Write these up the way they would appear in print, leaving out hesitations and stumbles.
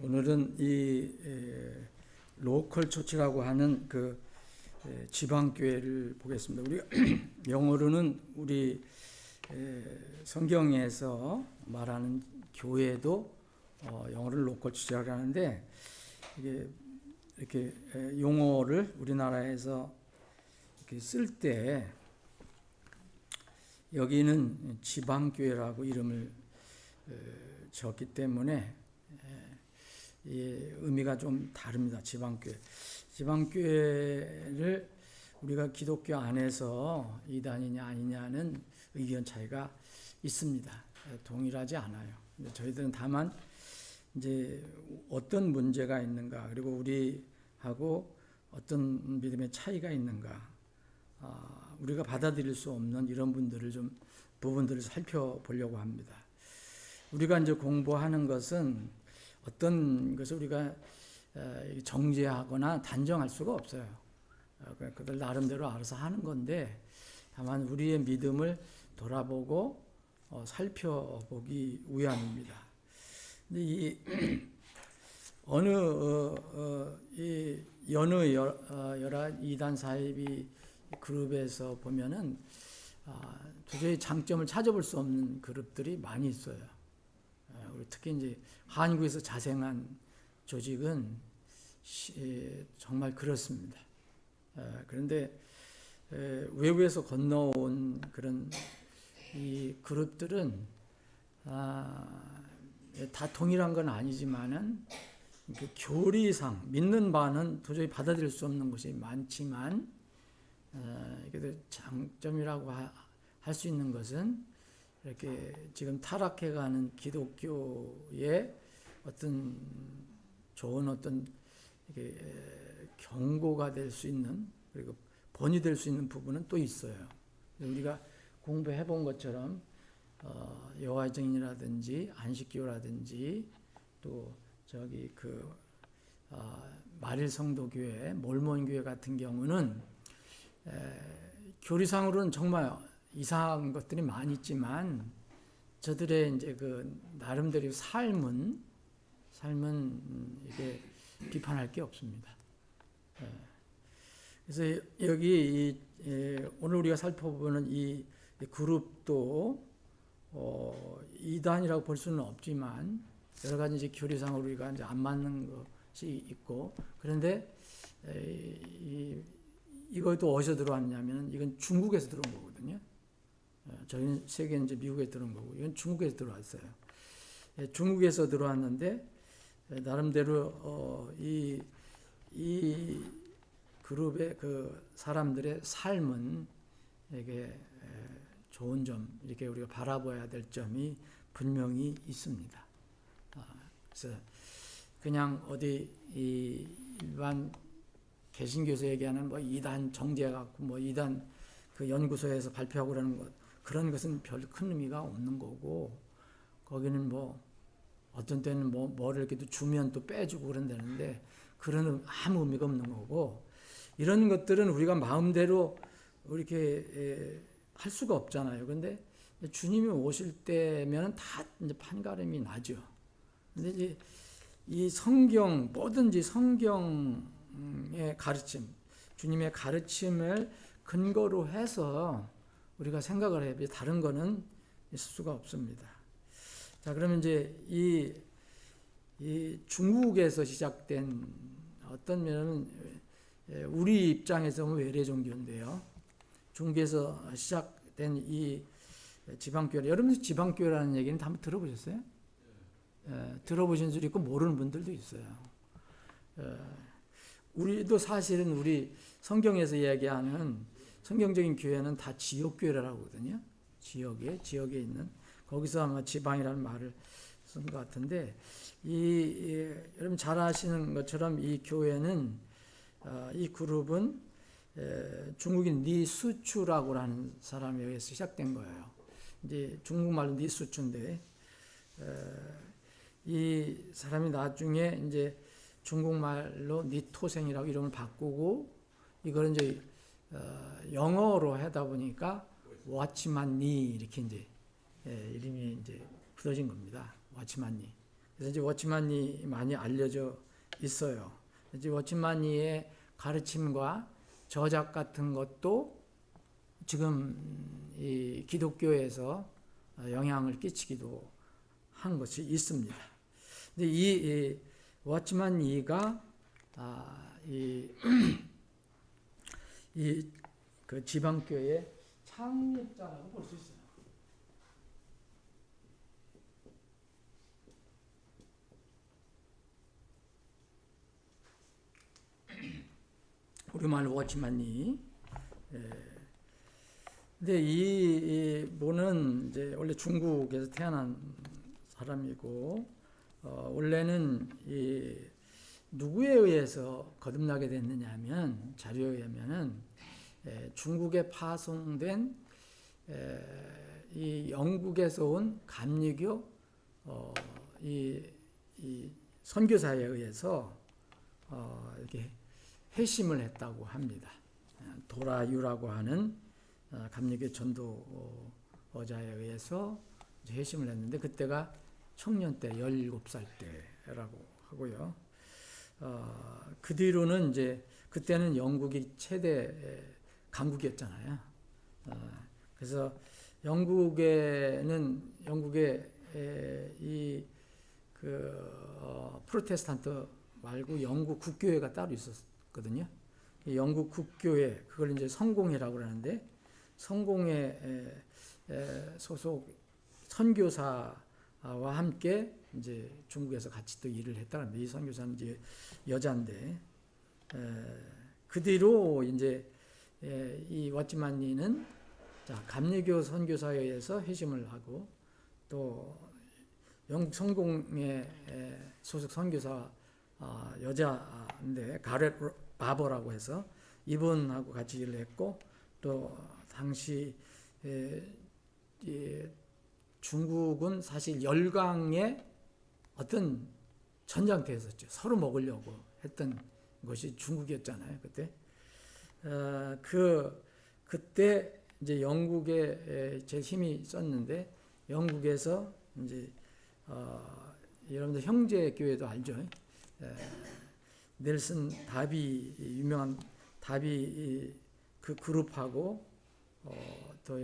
오늘은 이 로컬 처치라고 하는 그 지방 교회를 보겠습니다. 우리가 영어로는 우리 성경에서 말하는 교회도 영어를 로컬 처치라고 하는데, 이게 이렇게 용어를 우리나라에서 이렇게 쓸 때 여기는 지방 교회라고 이름을 적기 때문에 의미가 좀 다릅니다. 지방교회. 지방교회를 우리가 기독교 안에서 이단이냐 아니냐는 의견 차이가 있습니다. 동일하지 않아요. 저희들은 다만 이제 어떤 문제가 있는가, 그리고 우리하고 어떤 믿음의 차이가 있는가, 우리가 받아들일 수 없는 이런 부분들을 살펴보려고 합니다. 우리가 이제 공부하는 것은 어떤 것을 우리가 정죄하거나 단정할 수가 없어요. 그들 나름대로 알아서 하는 건데, 다만 우리의 믿음을 돌아보고 살펴보기 위함입니다. 근데 이 여느 이단 사이비 그룹에서 보면은 도저히 장점을 찾아볼 수 없는 그룹들이 많이 있어요. 특히 이제 한국에서 자생한 조직은 정말 그렇습니다. 그런데 외부에서 건너온 그런 이 그룹들은 다 동일한 건 아니지만은 그 교리상 믿는 바는 도저히 받아들일 수 없는 것이 많지만, 그래도 장점이라고 할 수 있는 것은 이렇게 지금 타락해가는 기독교의 어떤 좋은 이렇게 경고가 될 수 있는, 그리고 본이 될 수 있는 부분은 또 있어요. 우리가 공부해 본 것처럼 여호와의 증인이라든지 안식교라든지 또 마릴 성도교회, 몰몬교회 같은 경우는 교리상으로는 정말 이상한 것들이 많이 있지만, 저들의 이제 그 나름대로 삶은 이게 비판할 게 없습니다. 그래서 여기 오늘 우리가 살펴보는 이 그룹도 이단이라고 볼 수는 없지만, 여러 가지 이제 교리상으로 우리가 이제 안 맞는 것이 있고, 그런데 이것도 어디서 들어왔냐면, 이건 중국에서 들어온 거거든요. 저희는 세계는 이제 미국에 들어온 거고, 이건 중국에서 들어왔어요. 중국에서 들어왔는데, 나름대로 이 그룹의 그 사람들의 삶은 이게 좋은 점, 이렇게 우리가 바라봐야 될 점이 분명히 있습니다. 그래서 그냥 어디 일반 개신교에서 얘기하는 뭐 이단 정죄해갖고 뭐 이단 그 연구소에서 발표하고 그러는 것, 그런 것은 별 큰 의미가 없는 거고, 거기는 뭐 어떤 때는 뭐를 이렇게 주면 또 빼주고 그런다는데, 그런 아무 의미가 없는 거고, 이런 것들은 우리가 마음대로 이렇게 할 수가 없잖아요. 그런데 주님이 오실 때면 다 이제 판가름이 나죠. 근데 이제 이 뭐든지 성경의 가르침, 주님의 가르침을 근거로 해서 우리가 생각을 해야 돼. 다른 거는 있을 수가 없습니다. 자, 그러면 이제 이 중국에서 시작된, 어떤 면은 우리 입장에서 보면 외래 종교인데요. 중국에서 시작된 이 지방교회, 여러분 지방교회라는 얘기는 다 한번 들어보셨어요? 들어보신 줄 있고 모르는 분들도 있어요. 우리도 사실은 우리 성경에서 이야기하는 성경적인 교회는 다 지역교회라고 하거든요. 지역에 있는, 거기서 아마 지방이라는 말을 쓴 것 같은데, 여러분 잘 아시는 것처럼 이 교회는, 이 그룹은 중국인 니수추라고 하는 사람에 의해서 시작된 거예요. 이제 중국말로 니수추인데, 이 사람이 나중에 이제 중국말로 니토생이라고 이름을 바꾸고, 이걸 이제 영어로 하다 보니까 워치만 니 이렇게 이제 이름이 이제 굳어진 겁니다. 워치만 니. 그래서 이제 워치만니 많이 알려져 있어요. 이제 워치만니의 가르침과 저작 같은 것도 지금 이 기독교에서 영향을 끼치기도 한 것이 있습니다. 근데 이 워치만니가 그 지방교회 창립자라고 볼 수 있어요. 우리말로 워치만니. 근데 이 분은 이제 원래 중국에서 태어난 사람이고, 원래는 누구에 의해서 거듭나게 됐느냐면, 자료에 의하면은 중국에 파송된 이 영국에서 온 감리교 이 선교사에 의해서 이렇게 회심을 했다고 합니다. 도라유라고 하는 감리교 전도자에 의해서 회심을 했는데, 그때가 청년 때 17살 때라고 하고요. 그 뒤로는 이제 그때는 영국이 최대 강국이었잖아요. 그래서 영국의 프로테스탄트 말고 영국 국교회가 따로 있었거든요. 영국 국교회, 그걸 이제 성공회라고 그러는데, 성공회 소속 선교사와 함께 이제 중국에서 같이 또 일을 했다는데, 이 선교사는 이제 여자인데, 그 뒤로 이제 이 워치만니는 감리교 선교사에 의해서 회심을 하고, 또 영국 성공회 소속 선교사 여자인데 가렛 바버라고 해서 이분하고 같이 일을 했고, 또 당시 중국은 사실 열강의 어떤 전장터였었죠. 서로 먹으려고 했던 것이 중국이었잖아요, 그때. 그때 이제 영국에 제일 힘이 있었는데, 영국에서 이제 여러분들 형제교회도 알죠? 넬슨 다비, 유명한 다비 그 그룹하고 또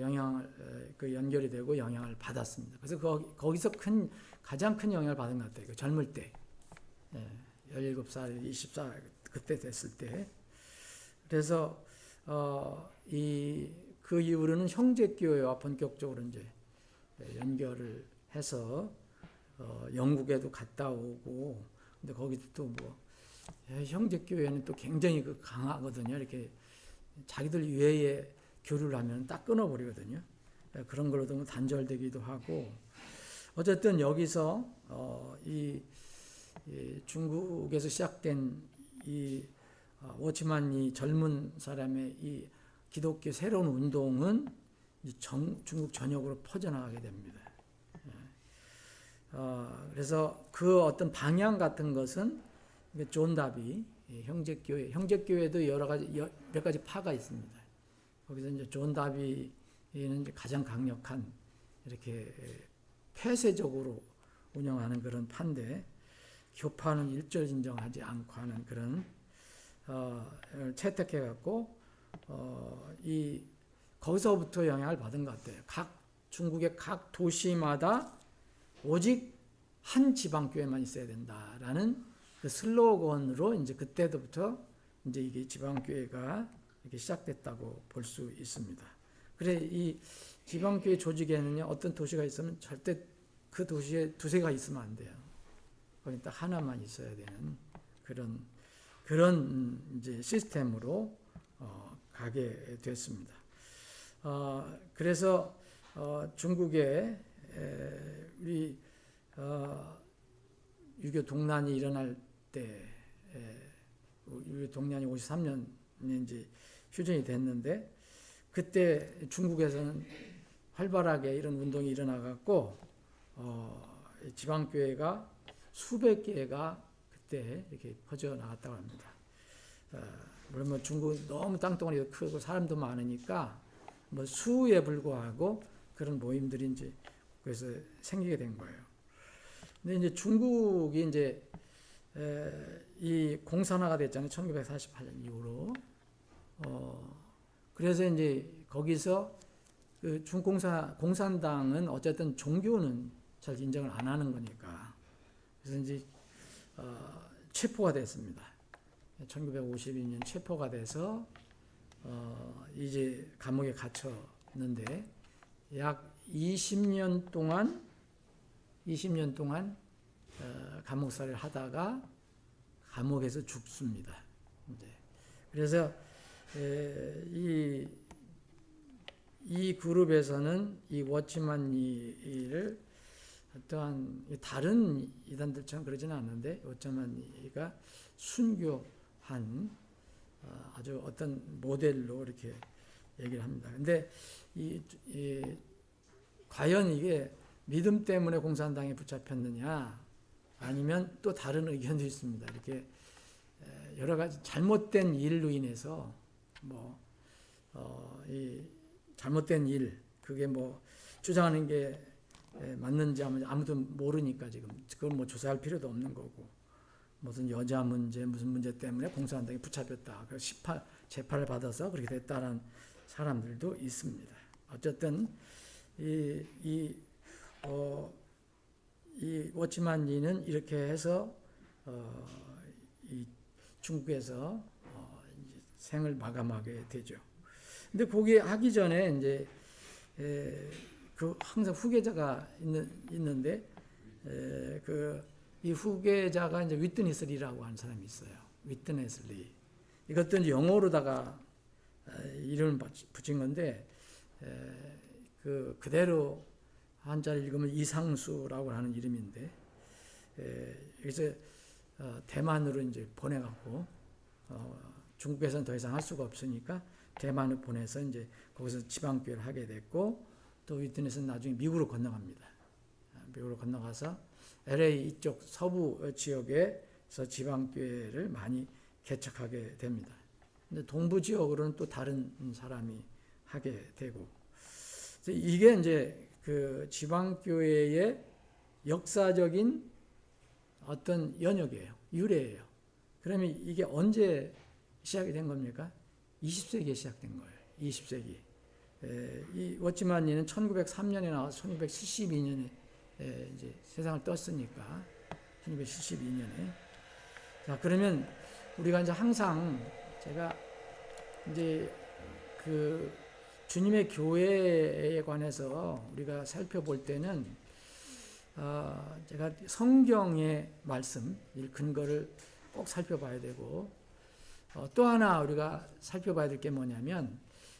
그 연결이 되고 영향을 받았습니다. 그래서 거기서 가장 큰 영향을 받은 것 같아요. 젊을 때, 17살, 20살 그때 됐을 때. 그래서 그 이후로는 형제교회와 본격적으로 이제 연결을 해서 영국에도 갔다 오고, 근데 거기도 또 형제교회는 또 굉장히 강하거든요. 이렇게 자기들 외에 교류를 하면 딱 끊어버리거든요. 그런 걸로도 단절되기도 하고, 어쨌든 여기서 이 중국에서 시작된 이 워치만니 젊은 사람의 이 기독교 새로운 운동은 중국 전역으로 퍼져나가게 됩니다. 그래서 그 어떤 방향 같은 것은 존 다비 형제교회도 몇 가지 파가 있습니다. 거기서 이제 존 다비는 이제 가장 강력한 이렇게 폐쇄적으로 운영하는 그런 파인데, 교파는 일절 인정하지 않고 하는 그런 채택해 갖고 거기서부터 영향을 받은 것 같아요. 중국의 각 도시마다 오직 한 지방교회만 있어야 된다라는 그 슬로건으로 이제 그때부터 이제 이게 지방교회가 이렇게 시작됐다고 볼 수 있습니다. 그래, 이 지방교회 조직에는 어떤 도시가 있으면 절대 그 도시에 두세가 있으면 안 돼요. 거기 딱 하나만 있어야 되는 그런 이제 시스템으로 가게 됐습니다. 그래서 중국에 우리 6.25 동란이 일어날 때, 6.25 동란이 53년에 이제 휴전이 됐는데, 그때 중국에서는 활발하게 이런 운동이 일어나갖고 지방교회가 수백 개가 그때 이렇게 퍼져 나갔다고 합니다. 물론 중국은 너무 땅덩어리가 크고 사람도 많으니까 수에 불과하고 그런 모임들이 이제 그래서 생기게 된 거예요. 근데 이제 중국이 이제 이 공산화가 됐잖아요. 1948년 이후로. 그래서 이제 거기서 그 공산당은 어쨌든 종교는 잘 인정을 안 하는 거니까. 그래서 이제 체포가 됐습니다. 1952년 체포가 돼서 이제 감옥에 갇혔는데 약 20년 동안 감옥살이를 하다가 감옥에서 죽습니다. 그래서 이 그룹에서는 이 워치만 리를 어떠한 다른 이단들처럼 그러지는 않는데 워치만 리가 순교한 아주 어떤 모델로 이렇게 얘기를 합니다. 근데 과연 이게 믿음 때문에 공산당에 붙잡혔느냐 아니면 또 다른 의견도 있습니다. 이렇게 여러 가지 잘못된 일로 인해서 이 잘못된 일 그게 주장하는 게 맞는지 아무도 모르니까 지금 그걸 조사할 필요도 없는 거고 무슨 여자 문제 무슨 문제 때문에 공산당에 붙잡혔다. 그래서 재판을 받아서 그렇게 됐다는 사람들도 있습니다. 어쨌든 이 워치만 리는 이렇게 해서 이 중국에서 이제 생을 마감하게 되죠. 근데 거기 하기 전에 이제 항상 후계자가 있는데 이 후계자가 이제 위트니스 리라고 하는 사람이 있어요. 위트니스 리. 이것도 이제 영어로다가 이름을 붙인 건데 그대로 한자를 읽으면 이상수라고 하는 이름인데 그래서 대만으로 이제 보내갖고 중국에서는 더 이상 할 수가 없으니까 대만으로 보내서 이제 거기서 지방교회를 하게 됐고 또 위트니스는 나중에 미국으로 건너갑니다. 미국으로 건너가서 LA 이쪽 서부 지역에서 지방교회를 많이 개척하게 됩니다. 근데 동부 지역으로는 또 다른 사람이 하게 되고 이게 이제 그 지방교회의 역사적인 어떤 연역이에요. 유래예요. 그러면 이게 언제 시작이 된 겁니까? 20세기에 시작된 거예요. 20세기. 이 워치만 리는 1903년에 나와서 1972년에 이제 세상을 떴으니까 1972년에. 자, 그러면 우리가 이제 항상 제가 이제 그 주님의 교회에 관해서 우리가 살펴볼 때는 제가 성경의 말씀, 이 근거를 꼭 살펴봐야 되고 또 하나 우리가 살펴봐야 될 게 뭐냐면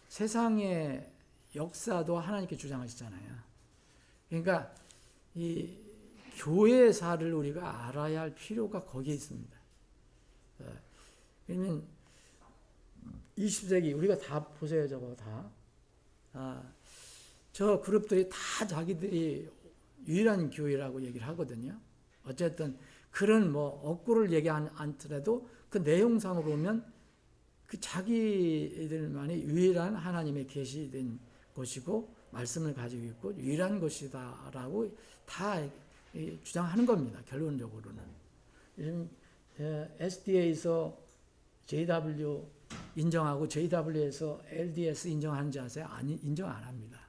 세상의 역사도 하나님께 주장하시잖아요. 그러니까 이 교회사를 우리가 알아야 할 필요가 거기에 있습니다. 그러면 20세기 우리가 다 보세요. 저거 다. 저 그룹들이 다 자기들이 유일한 교회라고 얘기를 하거든요. 어쨌든 그런 억구를 얘기하지 않더라도 그 내용상으로 보면 그 자기들만이 유일한 하나님의 계시된 곳이고 말씀을 가지고 있고 유일한 것이다라고 다 주장하는 겁니다. 결론적으로는. SDA에서 JW 인정하고 JW에서 LDS 인정하는지 아세요? 아니, 인정 안 합니다.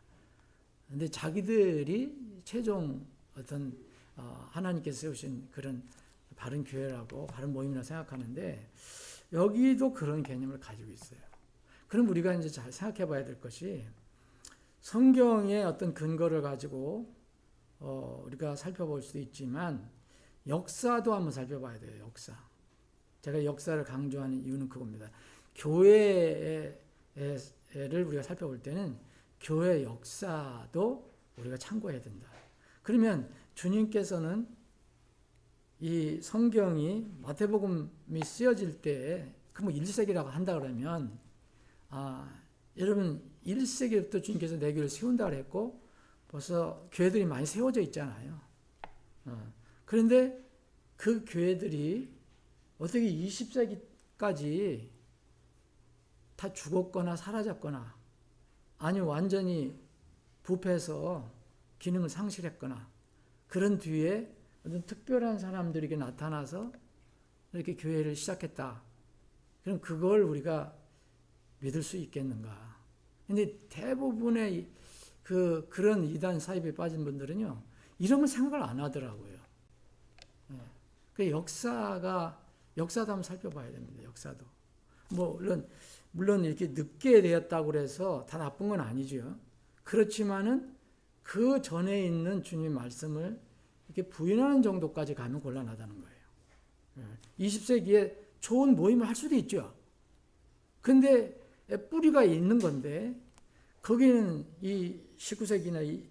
근데 자기들이 최종 어떤 하나님께서 세우신 그런 바른 교회라고 바른 모임이라고 생각하는데 여기도 그런 개념을 가지고 있어요. 그럼 우리가 이제 잘 생각해 봐야 될 것이 성경의 어떤 근거를 가지고 우리가 살펴볼 수도 있지만 역사도 한번 살펴봐야 돼요. 역사. 제가 역사를 강조하는 이유는 그겁니다. 교회를 우리가 살펴볼 때는 교회 역사도 우리가 참고해야 된다. 그러면 주님께서는 이 성경이 마태복음이 쓰여질 때 그 1세기라고 한다 그러면 여러분 1세기부터 주님께서 내 교회를 세운다 그랬고 벌써 교회들이 많이 세워져 있잖아요. 그런데 그 교회들이 어떻게 20세기까지 다 죽었거나 사라졌거나 아니면 완전히 부패해서 기능을 상실했거나 그런 뒤에 어떤 특별한 사람들이 이렇게 나타나서 이렇게 교회를 시작했다. 그럼 그걸 우리가 믿을 수 있겠는가? 근데 대부분의 그런 이단 사입에 빠진 분들은요, 이런 걸 생각을 안 하더라고요. 그 역사도 한번 살펴봐야 됩니다. 역사도. 물론 이렇게 늦게 되었다고 그래서 다 나쁜 건 아니죠. 그렇지만은 그 전에 있는 주님 말씀을 이렇게 부인하는 정도까지 가면 곤란하다는 거예요. 20세기에 좋은 모임을 할 수도 있죠. 근데 뿌리가 있는 건데, 거기는 이 19세기나 이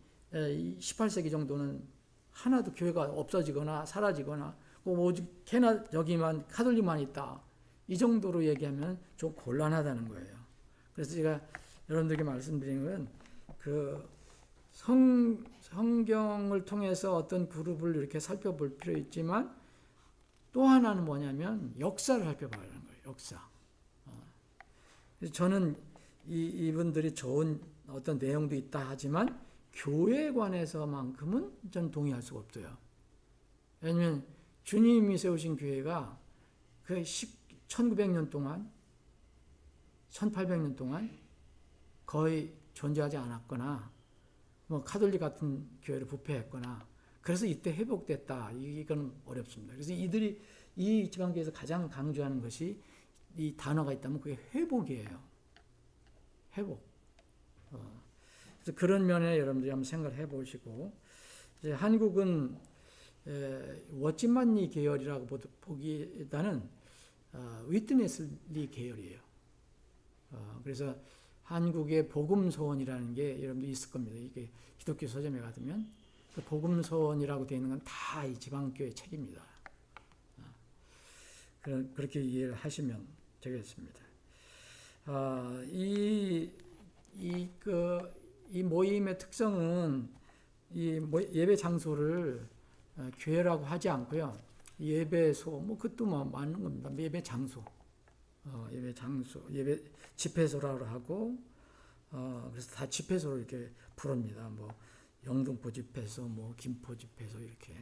18세기 정도는 하나도 교회가 없어지거나 사라지거나, 오직 여기만 카톨릭만 있다. 이 정도로 얘기하면 좀 곤란하다는 거예요. 그래서 제가 여러분들에게 말씀드리는 건 성경을 통해서 어떤 그룹을 이렇게 살펴볼 필요 있지만, 또 하나는 뭐냐면 역사를 살펴봐야 하는 거예요. 역사. 그래서 저는 이분들이 좋은 어떤 내용도 있다 하지만 교회에 관해서만큼은 전 동의할 수가 없어요. 왜냐하면 주님이 세우신 교회가 그 1900년 동안 1800년 동안 거의 존재하지 않았거나 카톨릭 같은 교회를 부패했거나 그래서 이때 회복됐다. 이건 어렵습니다. 그래서 이들이 이 지방교회에서 가장 강조하는 것이 이 단어가 있다면 그게 회복이에요. 회복. 그래서 그런 면에 여러분들이 한번 생각을 해보시고, 이제 한국은 워치만리 계열이라고 보기보다는 위트네스리 계열이에요. 그래서 한국의 복음서원이라는 게 여러분들 있을 겁니다. 이게 기독교 서점에 가면 그 복음서원이라고 되어 있는 건 다 이 지방교회 책입니다. 그렇게 이해를 하시면 되겠습니다. 이 모임의 특성은 예배 장소를 교회라고 하지 않고요. 예배소, 그것도 맞는 겁니다. 예배 장소, 예배 집회소라고 하고, 그래서 다 집회소로 이렇게 부릅니다. 영등포 집회소, 김포 집회소 이렇게.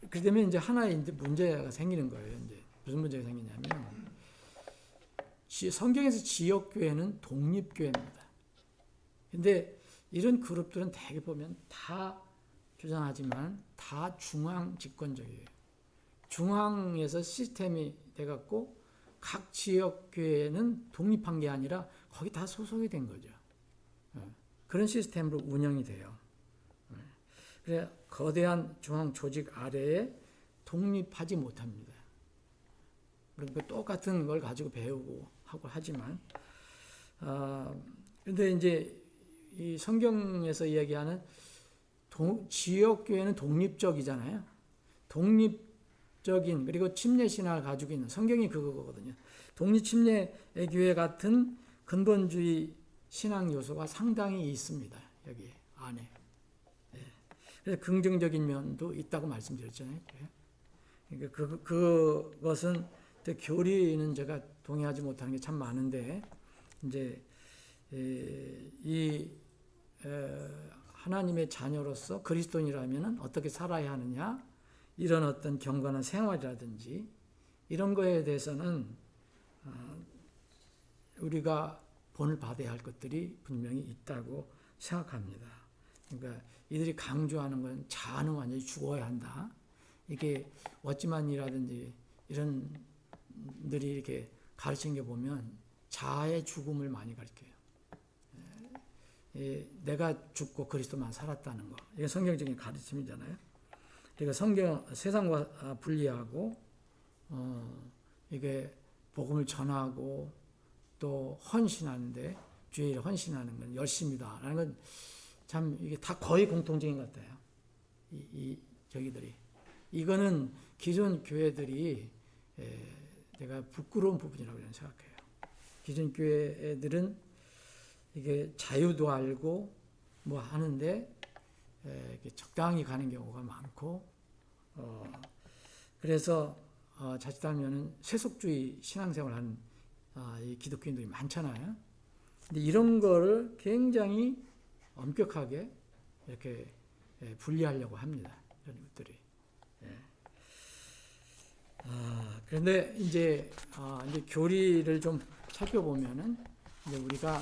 그러면 이제 하나의 문제가 생기는 거예요. 이제 무슨 문제가 생기냐면, 성경에서 지역교회는 독립교회입니다. 근데 이런 그룹들은 대개 보면 다 주장하지만 다 중앙 집권적이에요. 중앙에서 시스템이 돼갖고 각 지역교회는 독립한 게 아니라 거기 다 소속이 된 거죠. 그런 시스템으로 운영이 돼요. 그래 거대한 중앙 조직 아래에 독립하지 못합니다. 그러니까 똑같은 걸 가지고 배우고 하고 하지만, 근데 이제 이 성경에서 이야기하는 지역교회는 독립적이잖아요. 독립적인, 그리고 침례신학을 가지고 있는, 성경이 그거거든요. 독립침례의 교회 같은 근본주의 신앙 요소가 상당히 있습니다. 여기 안에. 그래서 긍정적인 면도 있다고 말씀드렸잖아요. 그러니까 그것은 교리는 제가 동의하지 못하는 게 참 많은데, 이제 하나님의 자녀로서 그리스도인이라면 어떻게 살아야 하느냐, 이런 어떤 경건한 생활이라든지 이런 거에 대해서는 우리가 본을 받아야 할 것들이 분명히 있다고 생각합니다. 그러니까 이들이 강조하는 건 자아는 완전히 죽어야 한다. 이게 워치만이라든지 이런 들이 이렇게 가르치는 게 보면 자아의 죽음을 많이 가르쳐요. 내가 죽고 그리스도만 살았다는 거. 이게 성경적인 가르침이잖아요. 그러니까 세상과 분리하고, 이게 복음을 전하고 또 헌신하는데, 주의 일에 헌신하는 건 열심이다. 라는 건 참 이게 다 거의 공통적인 것 같아요. 저기들이. 이거는 기존 교회들이 내가 부끄러운 부분이라고 저는 생각해요. 기존 교회들은 이게 자유도 알고 하는데 적당히 가는 경우가 많고, 그래서 자칫하면은 세속주의 신앙생활하는 이 기독교인들이 많잖아요. 근데 이런 거를 굉장히 엄격하게 이렇게 분리하려고 합니다. 이런 것들이. 그런데 이제 교리를 좀 살펴보면은 이제 우리가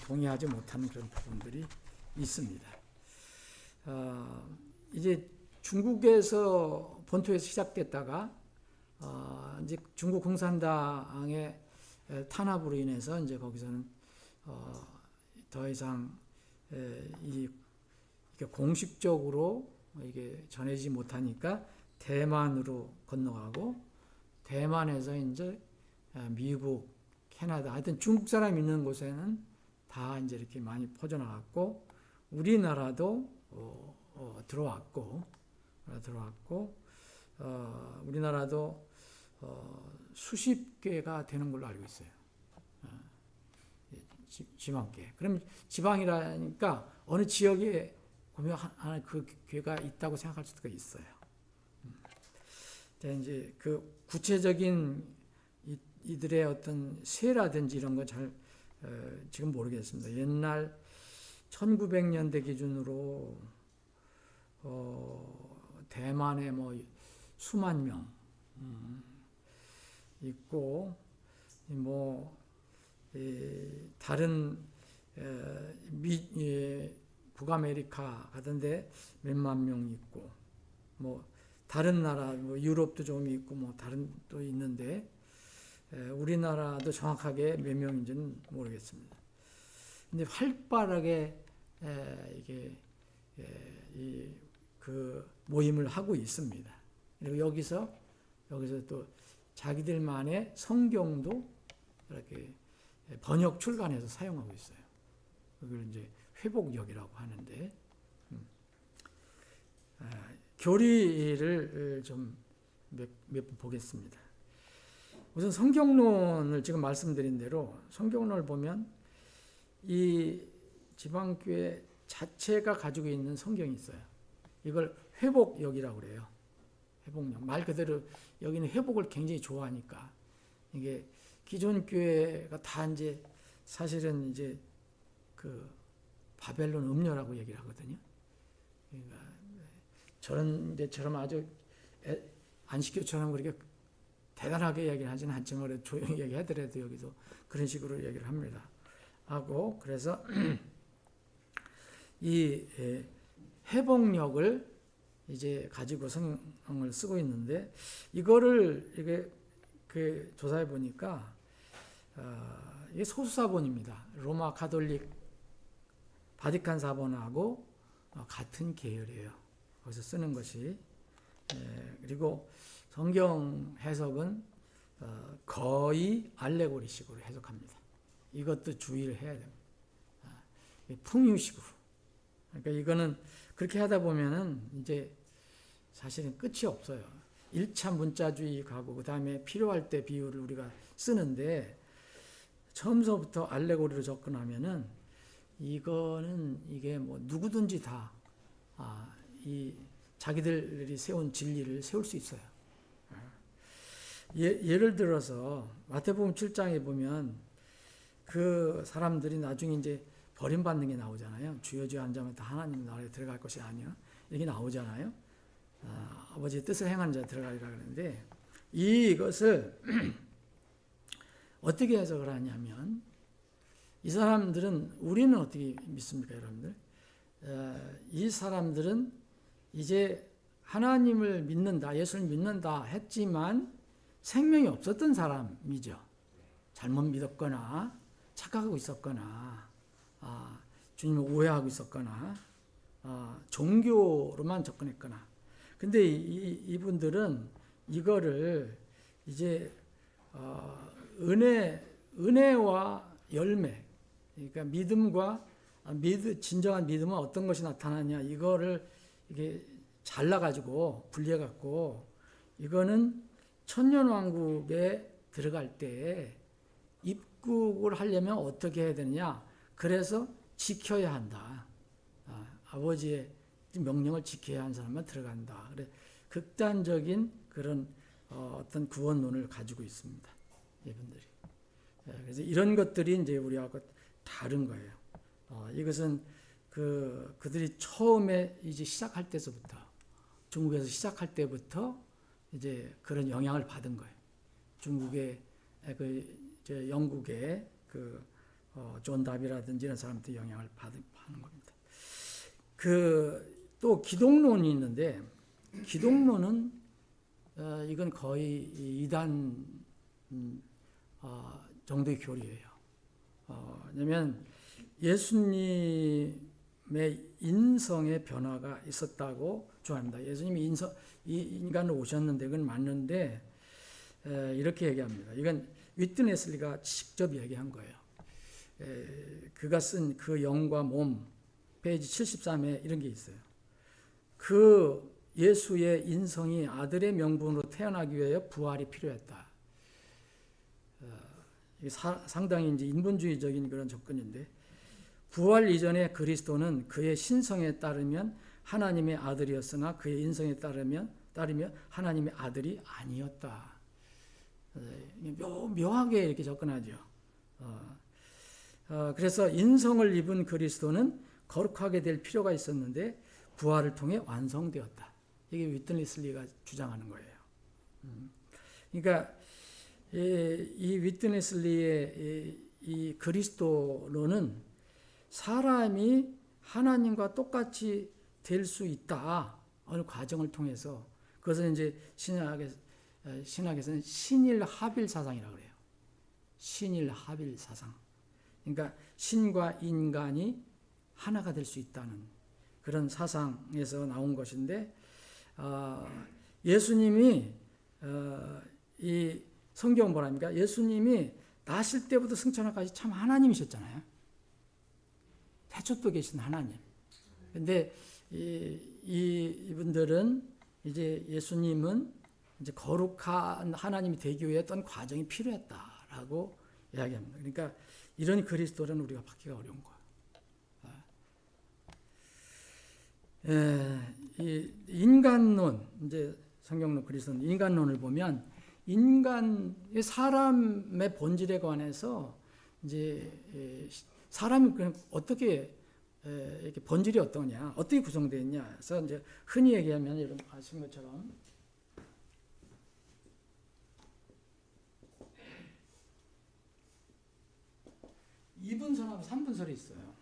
동의하지 못하는 그런 부분들이 있습니다. 이제 중국에서 본토에서 시작됐다가 이제 중국 공산당의 탄압으로 인해서 이제 거기서는 더 이상 이게 공식적으로 이게 전해지지 못하니까 대만으로 건너가고 대만에서 이제 미국, 캐나다, 하여튼 중국 사람 있는 곳에는 다 이제 이렇게 많이 퍼져나갔고 우리나라도 들어왔고 우리나라도 수십 개가 되는 걸로 알고 있어요. 지방 개. 그럼 지방이라니까 어느 지역에 보면 하나 그 교회가 있다고 생각할 수도 있어요. 이제 그 구체적인 이들의 어떤 세라든지 이런 거 잘 지금 모르겠습니다. 옛날 1900년대 기준으로 대만에 뭐 수만 명 있고 뭐 다른 북아메리카 같은데 몇만 명 있고 뭐 다른 나라 뭐 유럽도 좀 있고 뭐 다른 또 있는데 우리나라도 정확하게 몇 명인지는 모르겠습니다. 근데 활발하게 이게 그 모임을 하고 있습니다. 그리고 여기서 또 자기들만의 성경도 이렇게 번역 출간해서 사용하고 있어요. 그걸 이제 회복역이라고 하는데 교리를 좀 몇 번 보겠습니다. 우선 성경론을 지금 말씀드린 대로 성경론을 보면 이 지방교회 자체가 가지고 있는 성경이 있어요. 이걸 회복역이라고 그래요. 회복역. 말 그대로 여기는 회복을 굉장히 좋아하니까 이게 기존 교회가 다 이제 사실은 이제 그 바벨론 음녀라고 얘기를 하거든요. 그러니까 저런 아주 안식교처럼 그렇게 대단하게 얘기를 하지는 않지만 조용히 얘기하더라도 여기도 그런 식으로 얘기를 합니다. 하고 그래서 이 회복력을 이제 가지고 성경을 쓰고 있는데 이거를 이게 그 조사해 보니까 이게 소수사본입니다. 로마 가톨릭 바티칸 사본하고 같은 계열이에요. 거기서 쓰는 것이 그리고 성경 해석은 거의 알레고리식으로 해석합니다. 이것도 주의를 해야 됩니다. 풍유식으로. 그러니까 이거는 그렇게 하다 보면은 이제 사실은 끝이 없어요. 1차 문자주의 가고 그 다음에 필요할 때 비유를 우리가 쓰는데 처음서부터 알레고리로 접근하면은 이거는 이게 뭐 누구든지 다 이 자기들이 세운 진리를 세울 수 있어요. 예를 들어서 마태복음 7장에 보면 그 사람들이 나중에 이제 버림받는 게 나오잖아요. 주여 주여 한 자면 다 하나님 나라에 들어갈 것이 아니야. 이렇게 나오잖아요. 아버지의 뜻을 행하는 자 들어가리라 그러는데 이것을 어떻게 해석을 하냐면 이 사람들은 우리는 어떻게 믿습니까, 여러분들? 이 사람들은 이제 하나님을 믿는다, 예수를 믿는다 했지만 생명이 없었던 사람이죠. 잘못 믿었거나 착각하고 있었거나 주님을 오해하고 있었거나 종교로만 접근했거나 근데 이분들은 이거를 이제 은혜와 열매 그러니까 믿음과 진정한 믿음은 어떤 것이 나타나냐 이거를 이게 잘라가지고 분리해갖고 이거는 천년왕국에 들어갈 때 입국을 하려면 어떻게 해야 되느냐 그래서 지켜야 한다. 아버지의 명령을 지켜야 하는 사람만 들어간다. 그래 극단적인 그런 어떤 구원론을 가지고 있습니다. 이분들이. 그래서 이런 것들이 이제 우리하고 다른 거예요. 이것은 그들이 처음에 이제 시작할 때서부터 중국에서 시작할 때부터 이제 그런 영향을 받은 거예요. 중국의 영국의 존 다비라든지 이런 사람들 영향을 받는 겁니다. 또 기독론이 있는데 기독론은 이건 거의 이단 정도의 교리예요. 왜냐하면 예수님의 인성의 변화가 있었다고 주장합니다. 예수님이 인간으로 오셨는데 그건 맞는데 이렇게 얘기합니다. 이건 위트네슬리가 직접 얘기한 거예요. 그가 쓴 그 영과 몸 페이지 73에 이런 게 있어요. 그 예수의 인성이 아들의 명분으로 태어나기 위해 부활이 필요했다. 이게 상당히 이제 인본주의적인 그런 접근인데 부활 이전의 그리스도는 그의 신성에 따르면 하나님의 아들이었으나 그의 인성에 따르며 하나님의 아들이 아니었다. 묘하게 이렇게 접근하죠. 그래서 인성을 입은 그리스도는 거룩하게 될 필요가 있었는데 부활을 통해 완성되었다. 이게 위트니슬리가 주장하는 거예요. 그러니까 이 위트니슬리의 이 그리스도론은 사람이 하나님과 똑같이 될 수 있다. 어느 과정을 통해서 그것은 이제 신학에서는 신일합일 사상이라고 그래요. 신일합일 사상. 그러니까 신과 인간이 하나가 될 수 있다는 그런 사상에서 나온 것인데 예수님이 이 성경은 뭐랍니까? 예수님이 나실 때부터 승천하까지 참 하나님이셨잖아요. 태초도 계신 하나님. 근데 이분들은 이제 예수님은 이제 거룩한 하나님이 되기 위해 어떤 과정이 필요했다라고 이야기합니다. 그러니까 이런 그리스도는 우리가 받기가 어려운 거예요. 이 인간론, 이제 성경론 그리스도는 인간론을 보면 사람의 본질에 관해서 이제 사람이 그냥 어떻게 이렇게 본질이 어떠냐, 어떻게 구성되어 있냐. 그래서 이제 흔히 얘기하면 여러분 아시는 것처럼 이분설하고 삼분설이 있어요.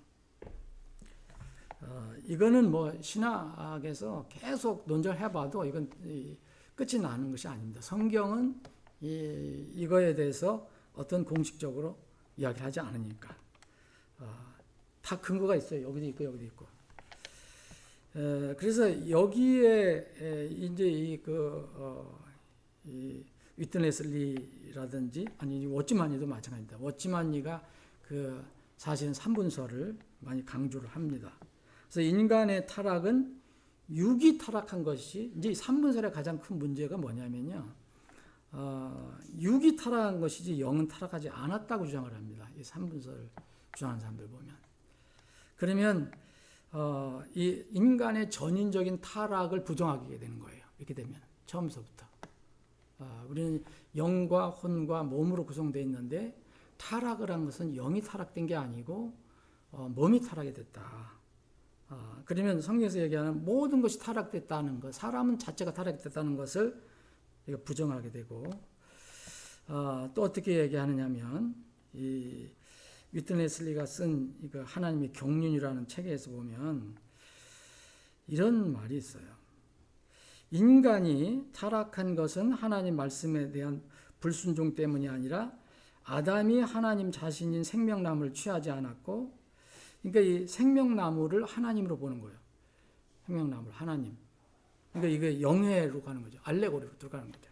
이거는 뭐 신학에서 계속 논절해봐도 이건 끝이 나는 것이 아닙니다. 성경은 이거에 대해서 어떤 공식적으로 이야기를 하지 않으니까 다 근거가 있어요. 여기도 있고 여기도 있고. 그래서 여기에 이제 이 위트네슬리라든지 아니 워치만니도 마찬가지입니다. 워치만니가 사실은 삼분설을 많이 강조를 합니다. 그래서 인간의 타락은 육이 타락한 것이 이제 삼분설의 가장 큰 문제가 뭐냐면요. 육이 타락한 것이지 영은 타락하지 않았다고 주장을 합니다. 이 삼분설을 주장하는 사람들 보면. 그러면 이 인간의 전인적인 타락을 부정하게 되는 거예요. 이렇게 되면 처음서부터. 우리는 영과 혼과 몸으로 구성되어 있는데 타락을 한 것은 영이 타락된 게 아니고 몸이 타락이 됐다. 그러면 성경에서 얘기하는 모든 것이 타락됐다는 것, 사람은 자체가 타락됐다는 것을 부정하게 되고 또 어떻게 얘기하느냐면 이 위트네슬리가 쓴 이거 하나님의 경륜이라는 책에서 보면 이런 말이 있어요. 인간이 타락한 것은 하나님 말씀에 대한 불순종 때문이 아니라 아담이 하나님 자신인 생명나무를 취하지 않았고, 그러니까 이 생명나무를 하나님으로 보는 거예요. 생명나무를 하나님. 그러니까 이게 영예로 가는 거죠. 알레고리로 들어가는 거죠.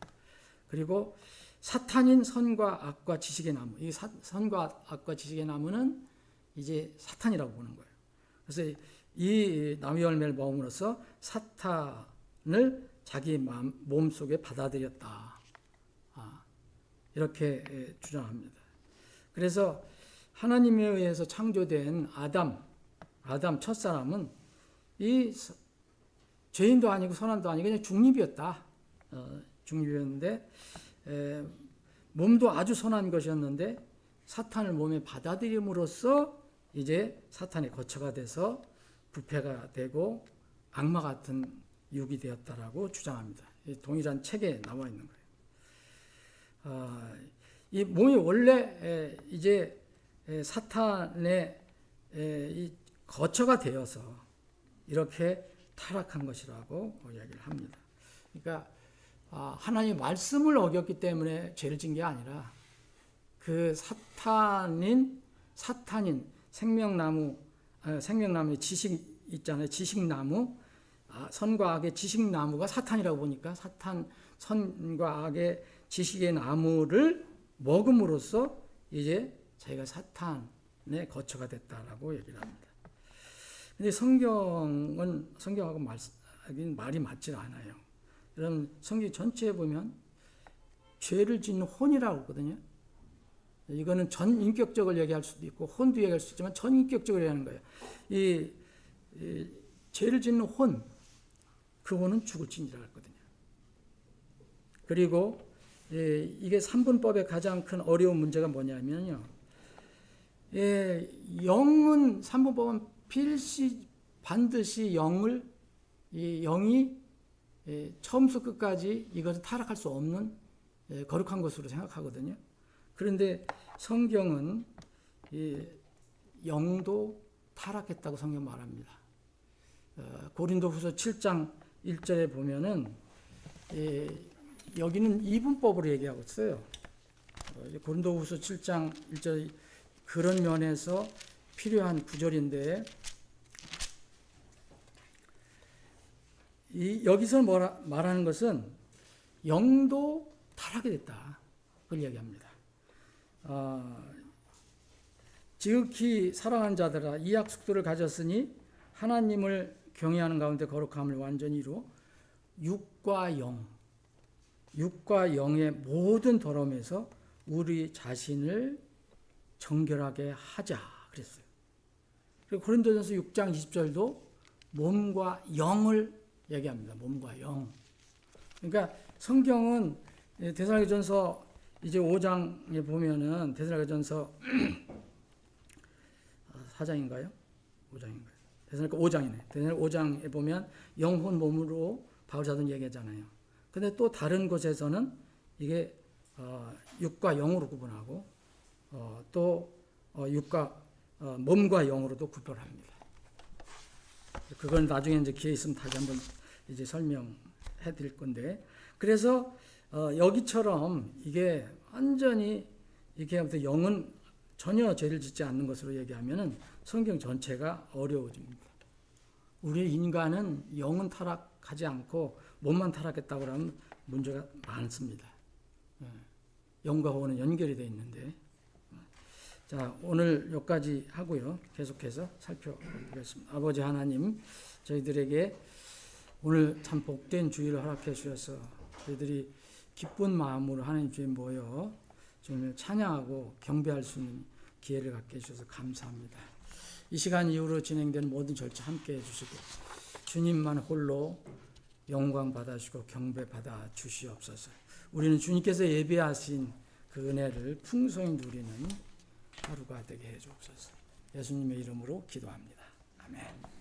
그리고 사탄인 선과 악과 지식의 나무. 이 선과 악과 지식의 나무는 이제 사탄이라고 보는 거예요. 그래서 이 나무 열매를 먹음으로써 사탄을 자기 몸 속에 받아들였다. 이렇게 주장합니다. 그래서 하나님에 의해서 창조된 아담 첫사람은 이 죄인도 아니고 선한도 아니고 그냥 중립이었다. 중립이었는데 몸도 아주 선한 것이었는데 사탄을 몸에 받아들임으로써 이제 사탄의 거처가 돼서 부패가 되고 악마 같은 유기되었다라고 주장합니다. 동일한 책에 나와 있는 거예요. 이 몸이 원래 이제 사탄의 이 거처가 되어서 이렇게 타락한 것이라고 이야기를 합니다. 그러니까 하나님의 말씀을 어겼기 때문에 죄를 진 게 아니라 그 사탄인 생명나무의 지식 있잖아요. 지식나무, 선과 악의 지식나무가 사탄이라고 보니까 선과 악의 지식의 나무를 먹음으로써 이제 자기가 사탄의 거처가 됐다라고 얘기를 합니다. 근데 성경하고 말이 맞지 않아요. 여러분 성경 전체에 보면 죄를 짓는 혼이라고 하거든요. 이거는 전인격적으로 얘기할 수도 있고 혼도 얘기할 수 있지만 전인격적으로 얘기하는 거예요. 이 죄를 짓는 혼, 그 혼은 죽을 징이라고 했거든요. 그리고 이게 삼분법의 가장 큰 어려운 문제가 뭐냐면요. 영은 삼분법은 반드시 영이 처음부터 끝까지 이것을 타락할 수 없는 거룩한 것으로 생각하거든요. 그런데 성경은 영도 타락했다고 성경 말합니다. 고린도후서 7장 1절에 보면은 여기는 이분법으로 얘기하고 있어요. 고린도후서 7장 1절 그런 면에서 필요한 구절인데 여기서 말하는 것은 영도 타락이 됐다. 그걸 얘기합니다. 지극히 사랑하는 자들아 이 약속들을 가졌으니 하나님을 경외하는 가운데 거룩함을 완전히 이루어 육과 영의 모든 더러움에서 우리 자신을 정결하게 하자 그랬어요. 그리고 고린도전서 6장 20절도 몸과 영을 얘기합니다. 몸과 영. 그러니까 성경은 데살로니가전서 이제 5장에 보면은 데살로니가전서 4장인가요? 5장인가요? 데살로니가 5장이네. 데살로니가 5장에 보면 영혼 몸으로 바울 사도는 얘기하잖아요. 근데 또 다른 곳에서는 이게 육과 영으로 구분하고 또 몸과 영으로도 구별합니다. 그건 나중에 이제 기회 있으면 다시 한번 이제 설명해 드릴 건데, 그래서 여기처럼 이게 완전히 이렇게 하면서 영은 전혀 죄를 짓지 않는 것으로 얘기하면은 성경 전체가 어려워집니다. 우리 인간은 영은 타락하지 않고 몸만 타락했다고 하면 문제가 많습니다. 영과 혼은 연결이 되어 있는데, 자 오늘 여기까지 하고요. 계속해서 살펴보겠습니다. 아버지 하나님, 저희들에게 오늘 참 복된 주일을 허락해 주셔서 저희들이 기쁜 마음으로 하나님 주에 모여 주님을 찬양하고 경배할 수 있는 기회를 갖게 해주셔서 감사합니다. 이 시간 이후로 진행되는 모든 절차 함께 해주시고 주님만 홀로 영광 받아주시고 경배 받아 주시옵소서. 우리는 주님께서 예비하신 그 은혜를 풍성히 누리는 하루가 되게 해 주옵소서. 예수님의 이름으로 기도합니다. 아멘.